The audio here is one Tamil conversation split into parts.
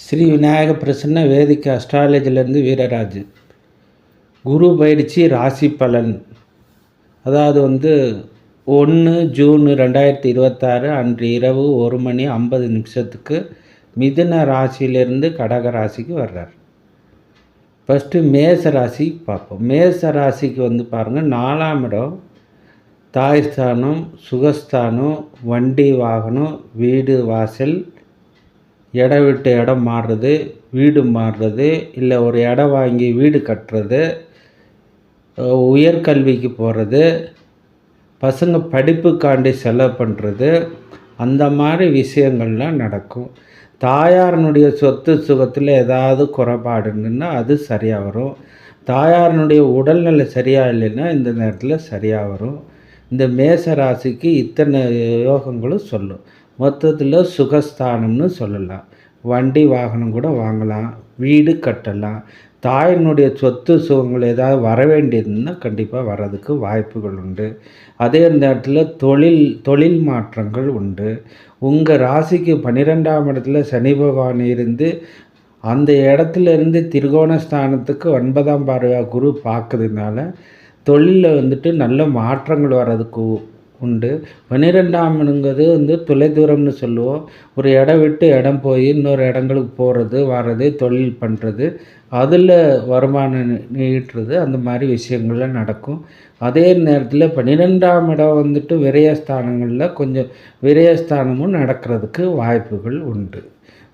ஸ்ரீ விநாயக பிரசன்ன வேதிக்க அஸ்ட்ராலஜிலேருந்து வீரராஜ். குரு பயிற்சி ராசி பலன். அதாவது 1 ஜூன் 2026 அன்று இரவு 1:50 மிதுன ராசியிலிருந்து கடக ராசிக்கு வர்றார். ஃபஸ்ட்டு மேச ராசி பார்ப்போம். மேச ராசிக்கு பாருங்கள், 4ஆம் இடம் தாய்ஸ்தானம், சுகஸ்தானம், வண்டி வாகனம், வீடு வாசல், இடம் விட்டு இடம் மாறுறது, வீடு மாறுறது, இல்லை ஒரு இடம் வாங்கி வீடு கட்டுறது, உயர்கல்விக்கு போகிறது, பசங்க படிப்புக்காண்டி செலவு பண்ணுறது, அந்த மாதிரி விஷயங்கள்லாம் நடக்கும். தாயாரனுடைய சொத்து சுகத்தில் ஏதாவது குறைபாடுன்னா அது சரியாக வரும். தாயாரனுடைய உடல்நிலை சரியாக இல்லைன்னா இந்த நேரத்தில் சரியாக வரும். இந்த மேச ராசிக்கு இத்தனை யோகங்களும் சொல்லும். மொத்தத்தில் சுகஸ்தானம்னு சொல்லலாம். வண்டி வாகனம் கூட வாங்கலாம், வீடு கட்டலாம். தாயினுடைய சொத்து சுகங்கள் ஏதாவது வர வேண்டியதுன்னா கண்டிப்பாக வர்றதுக்கு வாய்ப்புகள் உண்டு. அதே நேரத்தில் தொழில் மாற்றங்கள் உண்டு. உங்கள் ராசிக்கு 12ஆம் இடத்துல சனி பகவான் இருந்து அந்த இடத்துலேருந்து திரிகோணஸ்தானத்துக்கு 9ஆம் பார்வையாக குரு பார்க்குறதுனால தொழிலில் நல்ல மாற்றங்கள் வர்றதுக்கு உண்டு. 12ஆம் இடங்கிறது தொலைதூரம்னு சொல்லுவோம். ஒரு இடம் விட்டு இடம் போய் இன்னொரு இடங்களுக்கு போகிறது வர்றது, தொழில் பண்ணுறது, அதில் வருமானம் ஈட்டுறது, அந்த மாதிரி விஷயங்கள்லாம் நடக்கும். அதே நேரத்தில் 12ஆம் இடம் விரயஸ்தானங்களில் கொஞ்சம் விரயஸ்தானமும் நடக்கிறதுக்கு வாய்ப்புகள் உண்டு.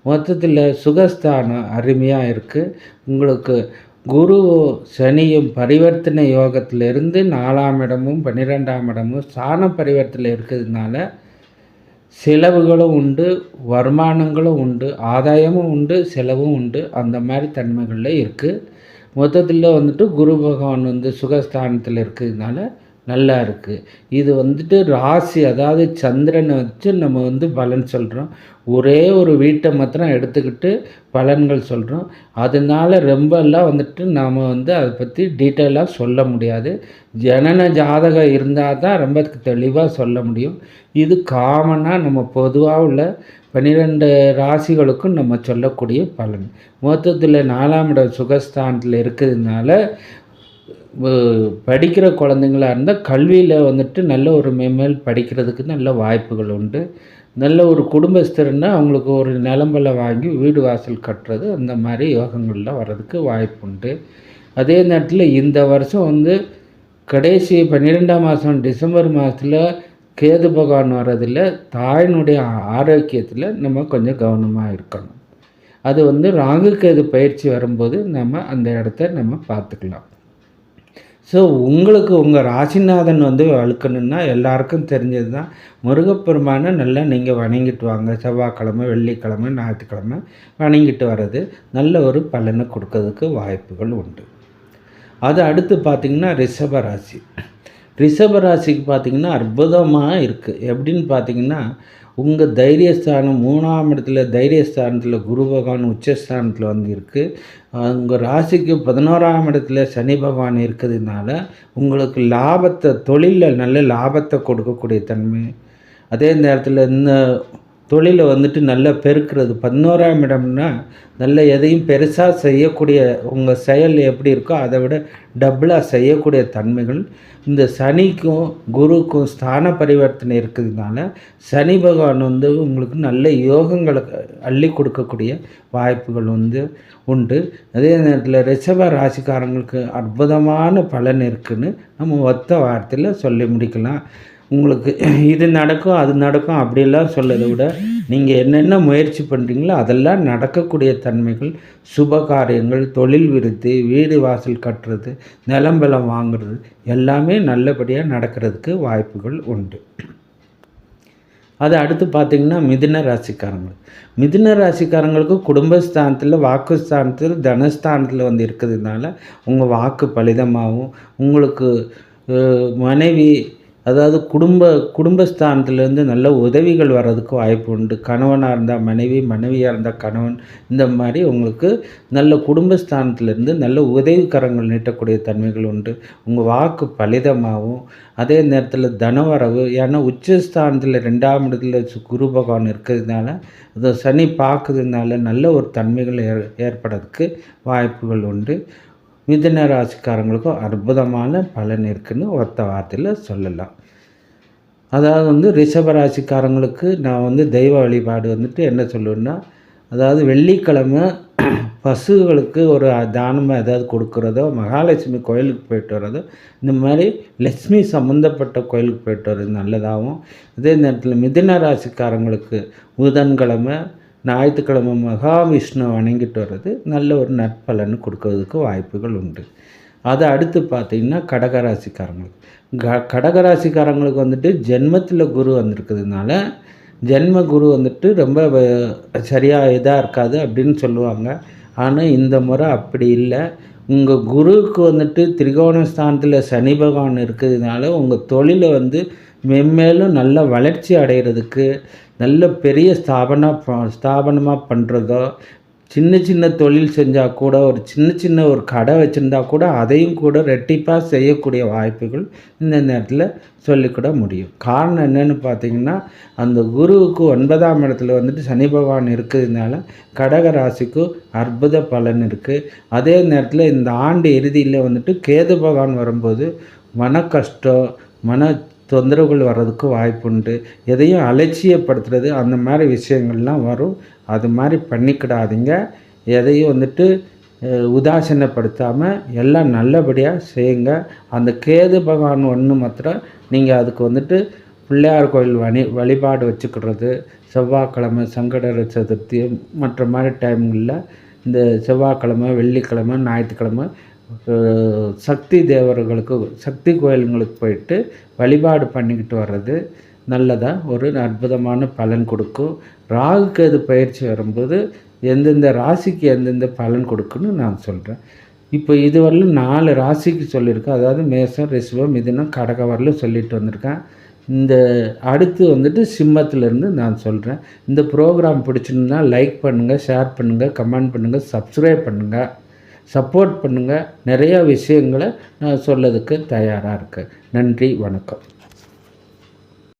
மொத்தத்தில் சுகஸ்தானம் அருமையாக இருக்குது. உங்களுக்கு குரு சனியும் பரிவர்த்தனை யோகத்திலிருந்து 4ஆம் இடமும் 12ஆம் இடமும் ஸ்தான பரிவர்த்தனை இருக்கிறதுனால செலவுகளும் உண்டு, வருமானங்களும் உண்டு, ஆதாயமும் உண்டு, செலவும் உண்டு. அந்த மாதிரி தன்மைகளில் இருக்குது. மொத்தத்தில் குரு பகவான் சுகஸ்தானத்தில் இருக்கிறதுனால நல்லா இருக்குது. இது ராசி, அதாவது சந்திரனை வச்சு நம்ம பலன் சொல்கிறோம். ஒரே ஒரு வீட்டை மாத்திரம் எடுத்துக்கிட்டு பலன்கள் சொல்கிறோம். அதனால் ரொம்பலாம் நாம் அதை பற்றி டீட்டெயிலாக சொல்ல முடியாது. ஜனன ஜாதகம் இருந்தால் தான் ரொம்ப தெளிவாக சொல்ல முடியும். இது காமனாக நம்ம பொதுவாக உள்ள 12 ராசிகளுக்கும் நம்ம சொல்லக்கூடிய பலன். மொத்தத்தில் 4ஆம் இடம் சுகஸ்தானத்தில் இருக்கிறதுனால படிக்கிற குழந்தைங்களாக இருந்தால் கல்வியில் நல்ல ஒரு மேல் படிக்கிறதுக்கு நல்ல வாய்ப்புகள் உண்டு. நல்ல ஒரு குடும்பஸ்தர்னா அவங்களுக்கு ஒரு நிலம்பலை வாங்கி வீடு வாசல் கட்டுறது, அந்த மாதிரி யோகங்கள்லாம் வர்றதுக்கு வாய்ப்பு உண்டு. அதே நேரத்தில் இந்த வருஷம் கடைசி 12ஆம் மாதம் டிசம்பர் மாதத்தில் கேது பகவான் வர்றதில் தாயினுடைய ஆரோக்கியத்தில் நம்ம கொஞ்சம் கவனமாக இருக்கணும். அது ராகு கேது பயிற்சி வரும்போது நம்ம அந்த இடத்த நம்ம பார்த்துக்கலாம். ஸோ உங்களுக்கு உங்கள் ராசிநாதன் வழுக்கணுன்னா எல்லாருக்கும் தெரிஞ்சது தான். முருகப்பெருமானை நல்லா நீங்கள் வணங்கிட்டு வாங்க. செவ்வாய்க்கிழமை, வெள்ளிக்கிழமை, ஞாயிற்றுக்கிழமை வணங்கிட்டு வர்றது நல்ல ஒரு பலனை கொடுக்கறதுக்கு வாய்ப்புகள் உண்டு. அது அடுத்து பார்த்திங்கன்னா ரிஷபராசி. ரிஷபராசிக்கு பார்த்திங்கன்னா அற்புதமாக இருக்குது. எப்படின்னு பார்த்திங்கன்னா, உங்கள் தைரியஸ்தானம் 3ஆம் இடத்துல தைரியஸ்தானத்தில் குரு பகவான் உச்சஸ்தானத்தில் இருக்குது. உங்கள் ராசிக்கு 11ஆம் இடத்துல சனி பகவான் இருக்கிறதுனால உங்களுக்கு லாபத்தை, தொழிலில் நல்ல லாபத்தை கொடுக்கக்கூடிய தன்மை. அதே நேரத்தில் இந்த தொழிலை நல்லா பெருக்கிறது. 11ஆம் இடம்னா நல்ல எதையும் பெருசாக செய்யக்கூடிய, உங்கள் செயல் எப்படி இருக்கோ அதை விட டபுளாக செய்யக்கூடிய தன்மைகள். இந்த சனிக்கும் குருக்கும் ஸ்தான பரிவர்த்தனை இருக்கிறதுனால சனி பகவான் உங்களுக்கு நல்ல யோகங்களை அள்ளி கொடுக்கக்கூடிய வாய்ப்புகள் உண்டு. அதே நேரத்தில் ரிஷப ராசிக்காரங்களுக்கு அற்புதமான பலன் இருக்குதுன்னு நம்ம ஒத்த வார்த்தையில் சொல்லி முடிக்கலாம். உங்களுக்கு இது நடக்கும் அது நடக்கும் அப்படியெல்லாம் சொல்லதை விட நீங்கள் என்னென்ன முயற்சி பண்ணுறீங்களோ அதெல்லாம் நடக்கக்கூடிய தன்மைகள், சுப காரியங்கள், தொழில் விருத்தி, வீடு வாசல் கட்டுறது, நிலம்பலம் வாங்குறது எல்லாமே நல்லபடியாக நடக்கிறதுக்கு வாய்ப்புகள் உண்டு. அது அடுத்து பார்த்திங்கன்னா மிதுன ராசிக்காரங்களுக்கு குடும்பஸ்தானத்தில், வாக்குஸ்தானத்தில், தனஸ்தானத்தில் இருக்கிறதுனால உங்கள் வாக்கு பலிதமாகவும், உங்களுக்கு மனைவி அதாவது குடும்பஸ்தானத்துலேருந்து நல்ல உதவிகள் வர்றதுக்கு வாய்ப்பு உண்டு. கணவனாக இருந்தால் மனைவி, மனைவியாக இருந்தால் கணவன், இந்த மாதிரி உங்களுக்கு நல்ல குடும்பஸ்தானத்துலேருந்து நல்ல உதவிக்கரங்கள் நீட்டக்கூடிய தன்மைகள் உண்டு. உங்கள் வாக்கு பலிதமாகும். அதே நேரத்தில் தனவரவு, ஏன்னா உச்சஸ்தானத்தில் 2ஆம் இடத்துல குரு பகவான் இருக்கிறதுனால, அதை சனி பார்க்கறதுனால நல்ல ஒரு தன்மைகள் ஏற்படுறதுக்கு வாய்ப்புகள் உண்டு. மிதுன ராசிக்காரங்களுக்கும் அற்புதமான பலன் இருக்குதுன்னு ஒத்த வார்த்தையில் சொல்லலாம். அதாவது ரிஷப ராசிக்காரங்களுக்கு நான் தெய்வ வழிபாடு என்ன சொல்லுவேன்னா, அதாவது வெள்ளிக்கிழமை பசுகளுக்கு ஒரு தானமாக ஏதாவது கொடுக்குறதோ, மகாலட்சுமி கோயிலுக்கு போயிட்டு வர்றதோ, இந்த மாதிரி லக்ஷ்மி சம்மந்தப்பட்ட கோயிலுக்கு போயிட்டு வர்றது நல்லதாகவும், அதே நேரத்தில் மிதுன ராசிக்காரங்களுக்கு புதன்கிழமை, ஞாயிற்றுக்கிழமை மகாவிஷ்ணு வணங்கிட்டு வர்றது நல்ல ஒரு நற்பலன் கொடுக்கறதுக்கு வாய்ப்புகள் உண்டு. அதை அடுத்து பார்த்திங்கன்னா கடகராசிக்காரங்களுக்கு கடகராசிக்காரங்களுக்கு ஜென்மத்தில் குரு வந்திருக்கிறதுனால, ஜென்ம குரு ரொம்ப சரியாக இதாக இருக்காது அப்படின்னு சொல்லுவாங்க. ஆனால் இந்த முறை அப்படி இல்லை. உங்கள் குருவுக்கு திரிகோணஸ்தானத்தில் சனி பகவான் இருக்கிறதுனால உங்கள் தொழிலை மென்மேலும் நல்ல வளர்ச்சி அடைகிறதுக்கு, நல்ல பெரிய ஸ்தாபனமாக பண்ணுறதோ, சின்ன சின்ன தொழில் செஞ்சால் கூட, ஒரு சின்ன ஒரு கடை வச்சுருந்தா கூட அதையும் கூட ரெட்டிப்பாக செய்யக்கூடிய வாய்ப்புகள் இந்த நேரத்தில் சொல்லிக்கூட முடியும். காரணம் என்னென்னு பார்த்திங்கன்னா, அந்த குருவுக்கு 9ஆம் இடத்துல சனி பகவான் இருக்கிறதுனால கடக ராசிக்கு அற்புத பலன் இருக்குது. அதே நேரத்தில் இந்த ஆண்டு இறுதியில் கேது பகவான் வரும்போது மன கஷ்டம், மன தொந்தரவுகள் வர்றதுக்கு வாய்ப்புண்டு. எதையும் அலட்சியப்படுத்துறது அந்த மாதிரி விஷயங்கள்லாம் வரும். அது மாதிரி பண்ணிக்கிடாதீங்க. எதையும் உதாசீனப்படுத்தாமல் எல்லாம் நல்லபடியாக செய்யுங்க. அந்த கேது பகவான் மாத்திரம் நீங்கள் அதுக்கு பிள்ளையார் கோயில் வழிபாடு வச்சுக்கிறது, செவ்வாய்க்கிழமை சங்கடஹர சதுர்த்தி மற்ற மாதிரி டைம்களில் இந்த செவ்வாய்க்கிழமை, வெள்ளிக்கிழமை, ஞாயிற்றுக்கிழமை சக்தி தேவர்களுக்கு, சக்தி கோயிலுங்களுக்கு போயிட்டு வழிபாடு பண்ணிக்கிட்டு வர்றது நல்லதாக ஒரு அற்புதமான பலன் கொடுக்கும். ராகு கேது பயிற்சி வரும்போது எந்தெந்த ராசிக்கு எந்தெந்த பலன் கொடுக்குன்னு நான் சொல்கிறேன். இப்போ இதுவரையிலும் 4 ராசிக்கு சொல்லியிருக்கேன். அதாவது மேஷம், ரிஷபம், மிதுனம், கடகம் வரலும் சொல்லிட்டு வந்திருக்கேன். இந்த அடுத்து சிம்மத்திலேருந்து நான் சொல்கிறேன். இந்த ப்ரோக்ராம் பிடிச்சிருந்தா லைக் பண்ணுங்கள், ஷேர் பண்ணுங்கள், கமெண்ட் பண்ணுங்கள், சப்ஸ்கிரைப் பண்ணுங்கள், சப்போர்ட் பண்ணுங்கள். நிறையா விஷயங்களை நான் சொல்லதுக்கு தயாராக இருக்கேன். நன்றி, வணக்கம்.